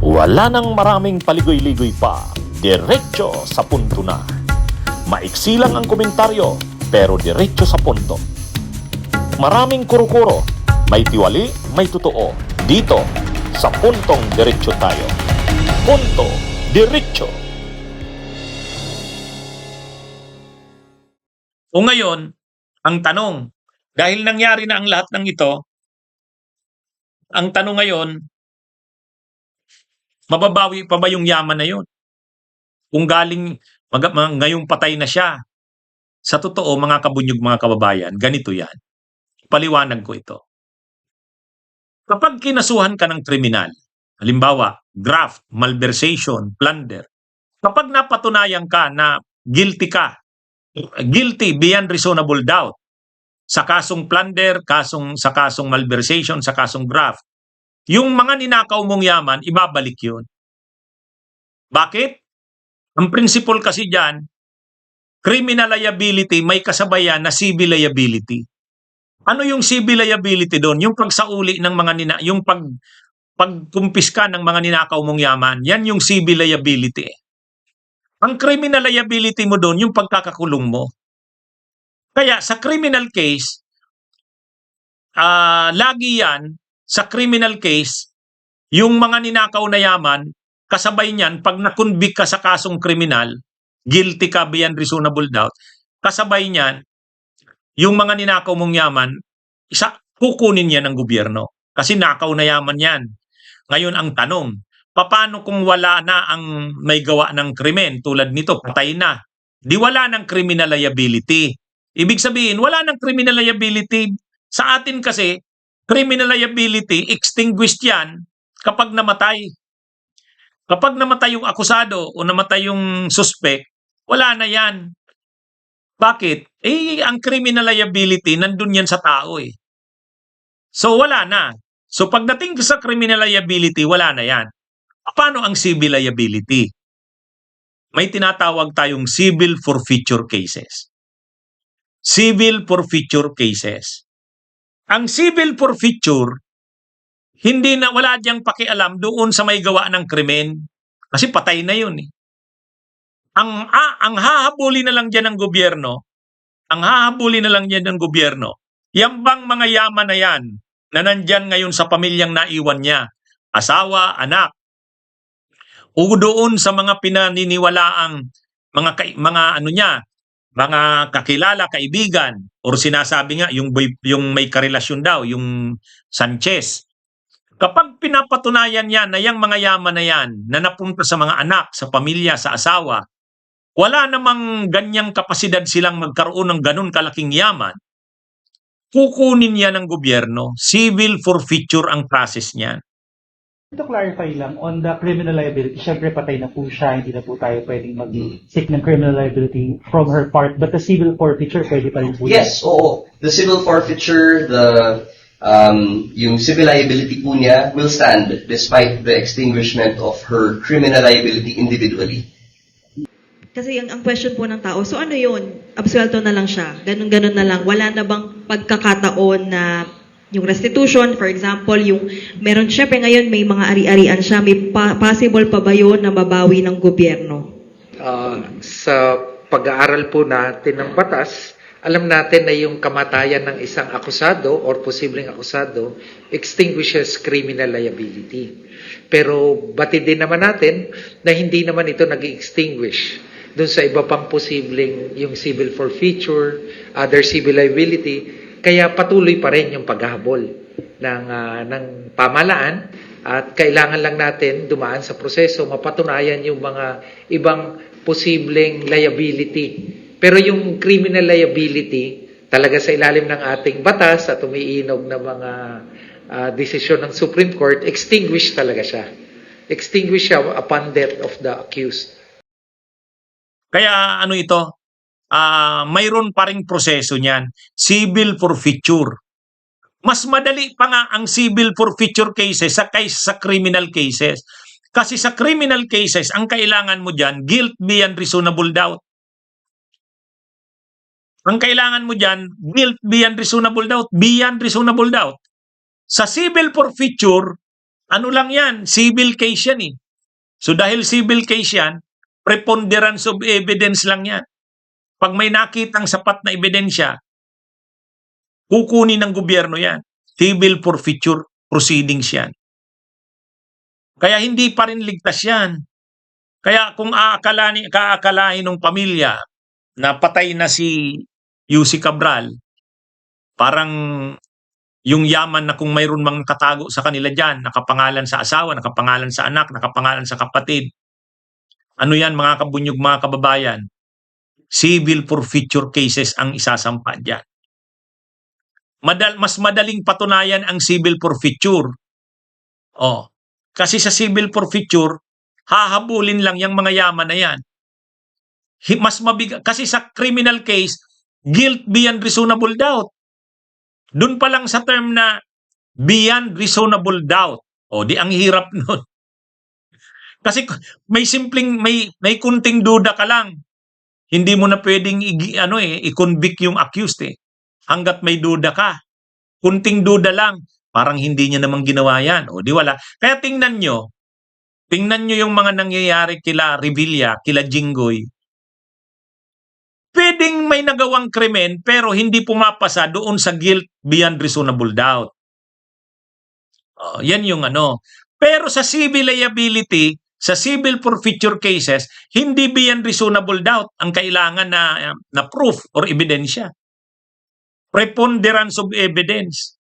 Wala nang maraming paligoy-ligoy pa, diretso sa punto na. Maiksi lang ang komentaryo, pero diretso sa punto. Maraming kuro-kuro, may tiwali, may totoo. Dito, sa puntong diretso tayo. Punto, diretso. O ngayon, ang tanong, dahil nangyari na ang lahat ng ito, ang tanong ngayon, mababawi pa ba yung yaman na yun? Kung galing, ngayong patay na siya. Sa totoo, mga kabunyog, mga kababayan, ganito yan. Paliwanag ko ito. Kapag kinasuhan ka ng kriminal, halimbawa, graft, malversation, plunder, kapag napatunayan ka na guilty ka, guilty beyond reasonable doubt, sa kasong plunder, sa kasong malversation, sa kasong graft, yung mga ninakaw mong yaman, ibabalik yun. Bakit? Ang principle kasi dyan, criminal liability may kasabayan na civil liability. Ano yung civil liability doon? Yung pagsauli ng mga yung pagkumpiska ng mga ninakaw mong yaman, yan yung civil liability. Ang criminal liability mo doon, yung pagkakakulong mo. Kaya sa criminal case, lagi yan, sa criminal case, yung mga ninakaw na yaman, kasabay niyan, pag nakonvict ka sa kasong kriminal, guilty ka beyond reasonable doubt, kasabay niyan, yung mga ninakaw mong yaman, kukunin yan ng gobyerno. Kasi nakaw na yaman yan. Ngayon ang tanong, paano kung wala na ang may gawa ng krimen, tulad nito, patay na. Di wala ng criminal liability. Ibig sabihin, wala ng criminal liability. Sa atin kasi, criminal liability, extinguished yan kapag namatay. Kapag namatay yung akusado o namatay yung suspect, wala na yan. Bakit? Ang criminal liability, nandun yan sa tao eh. So wala na. So pagdating sa criminal liability, wala na yan. Paano ang civil liability? May tinatawag tayong civil forfeiture cases. Civil forfeiture cases. Ang civil forfeiture, wala diyang pakialam doon sa may gawa ng krimen. Kasi patay na yun eh. Ang hahabulin na lang dyan ng gobyerno, yan bang mga yaman na yan na nandyan ngayon sa pamilyang naiwan niya, asawa, anak, o doon sa mga pinaniniwalaang mga kakilala, kaibigan, or sinasabi nga yung may karelasyon daw, yung Sanchez. Kapag pinapatunayan yan na yung mga yaman na yan na napunta sa mga anak, sa pamilya, sa asawa, wala namang ganyang kapasidad silang magkaroon ng ganun kalaking yaman, kukunin yan ng gobyerno. Civil forfeiture ang process niyan. To clarify lang, on the criminal liability, syempre patay na po siya, hindi na po tayo pwedeng mag-seek ng criminal liability from her part, but the civil forfeiture, pwede pa rin po. Yes, oo. The civil forfeiture, yung civil liability po niya will stand despite the extinguishment of her criminal liability individually. Kasi ang question po ng tao, so ano yun? Absuelto na lang siya, ganun-ganun na lang. Wala na bang pagkakataon na yung restitution, for example, yung meron, syempre ngayon may mga ari-arian siya, may possible pa ba yun na mabawi ng gobyerno? Sa pag-aaral po natin ng batas, alam natin na yung kamatayan ng isang akusado or posibleng akusado extinguishes criminal liability. Pero batid din naman natin na hindi naman ito nag-extinguish doon sa iba pang posibleng yung civil forfeiture, other civil liability. Kaya patuloy pa rin yung paghahabol ng pamahalaan at kailangan lang natin dumaan sa proseso, mapatunayan yung mga ibang posibleng liability. Pero yung criminal liability, talaga sa ilalim ng ating batas at umiinog na mga desisyon ng Supreme Court, extinguish talaga siya. Extinguish siya upon death of the accused. Kaya ano ito? Mayroon pa ring proseso niyan. Civil forfeiture. Mas madali pa nga ang civil forfeiture cases sa criminal cases. Kasi sa criminal cases, ang kailangan mo dyan, guilt beyond reasonable doubt. Ang kailangan mo dyan, guilt beyond reasonable doubt. Beyond reasonable doubt. Sa civil forfeiture, Ano lang yan? Civil case yan eh. So dahil civil case yan, preponderance of evidence lang yan. Pag may nakitang sapat na ebidensya, kukunin ng gobyerno yan. Civil forfeiture proceedings yan. Kaya hindi pa rin ligtas yan. Kaya kung kaakalain ng pamilya na patay na si Yussi Cabral, parang yung yaman na kung mayroon mang katago sa kanila dyan, nakapangalan sa asawa, nakapangalan sa anak, nakapangalan sa kapatid. Ano yan mga kabunyog, mga kababayan? Civil forfeiture cases ang isasampa dyan. Mas madaling patunayan ang civil forfeiture. Kasi sa civil forfeiture, hahabulin lang yung mga yaman na yan. Mas mabigat. Kasi sa criminal case, guilt beyond reasonable doubt. Doon pa lang sa term na beyond reasonable doubt. Di ang hirap nun. Kasi may simpleng, may kunting duda ka lang. Hindi mo na pwedeng i-convict yung accused eh. Hanggat may duda ka. Kunting duda lang, parang hindi niya namang ginawa yan. Di wala. Kaya tingnan nyo yung mga nangyayari kila Revilla, kila Jinggoy. Pwedeng may nagawang krimen pero hindi pumapasa doon sa guilt beyond reasonable doubt. Yan yung Pero sa civil liability, sa civil forfeiture cases, hindi beyond reasonable doubt ang kailangan na proof or ebidensya. Preponderance of evidence.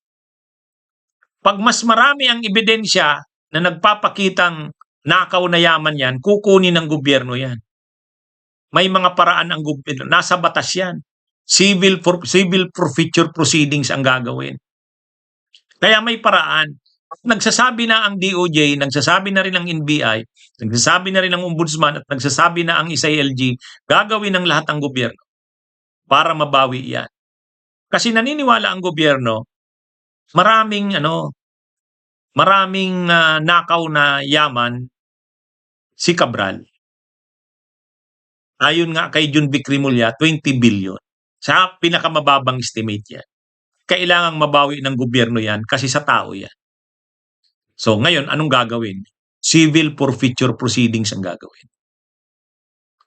Pag mas marami ang ebidensya na nagpapakitang nakaw na yaman yan, kukunin ng gobyerno yan. May mga paraan ang gobyerno. Nasa batas yan. Civil forfeiture proceedings ang gagawin. Kaya may paraan. Nagsasabi na ang DOJ, nagsasabi na rin ang NBI, nagsasabi na rin ang Ombudsman at nagsasabi na ang SILG, gagawin ng lahat ng gobyerno para mabawi yan. Kasi naniniwala ang gobyerno, maraming nakaw na yaman si Cabral. Ayon nga kay Jun Vic Rimulya, 20 billion. Sa pinakamababang estimate yan. Kailangang mabawi ng gobyerno yan kasi sa tao yan. So ngayon, anong gagawin? Civil forfeiture proceedings ang gagawin.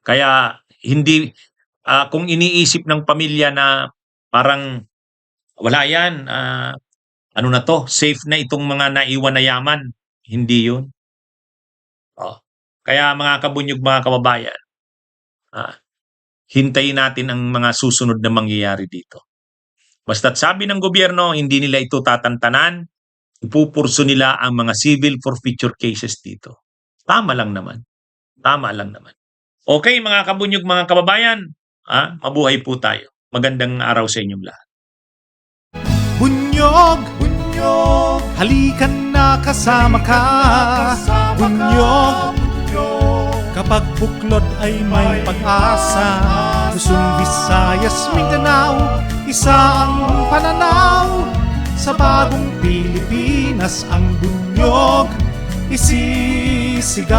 Kaya hindi, kung iniisip ng pamilya na parang wala yan, safe na itong mga naiwan na yaman. Hindi yun. Kaya mga kabunyog, mga kababayan, hintayin natin ang mga susunod na mangyayari dito. Basta't sabi ng gobyerno, hindi nila ito tatantanan, ipupurso nila ang mga civil forfeiture cases dito. Tama lang naman. Okay, mga kabunyog, mga kababayan, mabuhay po tayo. Magandang araw sa inyong lahat. Bunyog, halikan na kasama ka. Bunyog, kapag buklod ay may pag-asa. Luzon, Visayas, Mindanao, isa ang pananaw. Sa bagong Pilipinas ang bunyog isisigaw.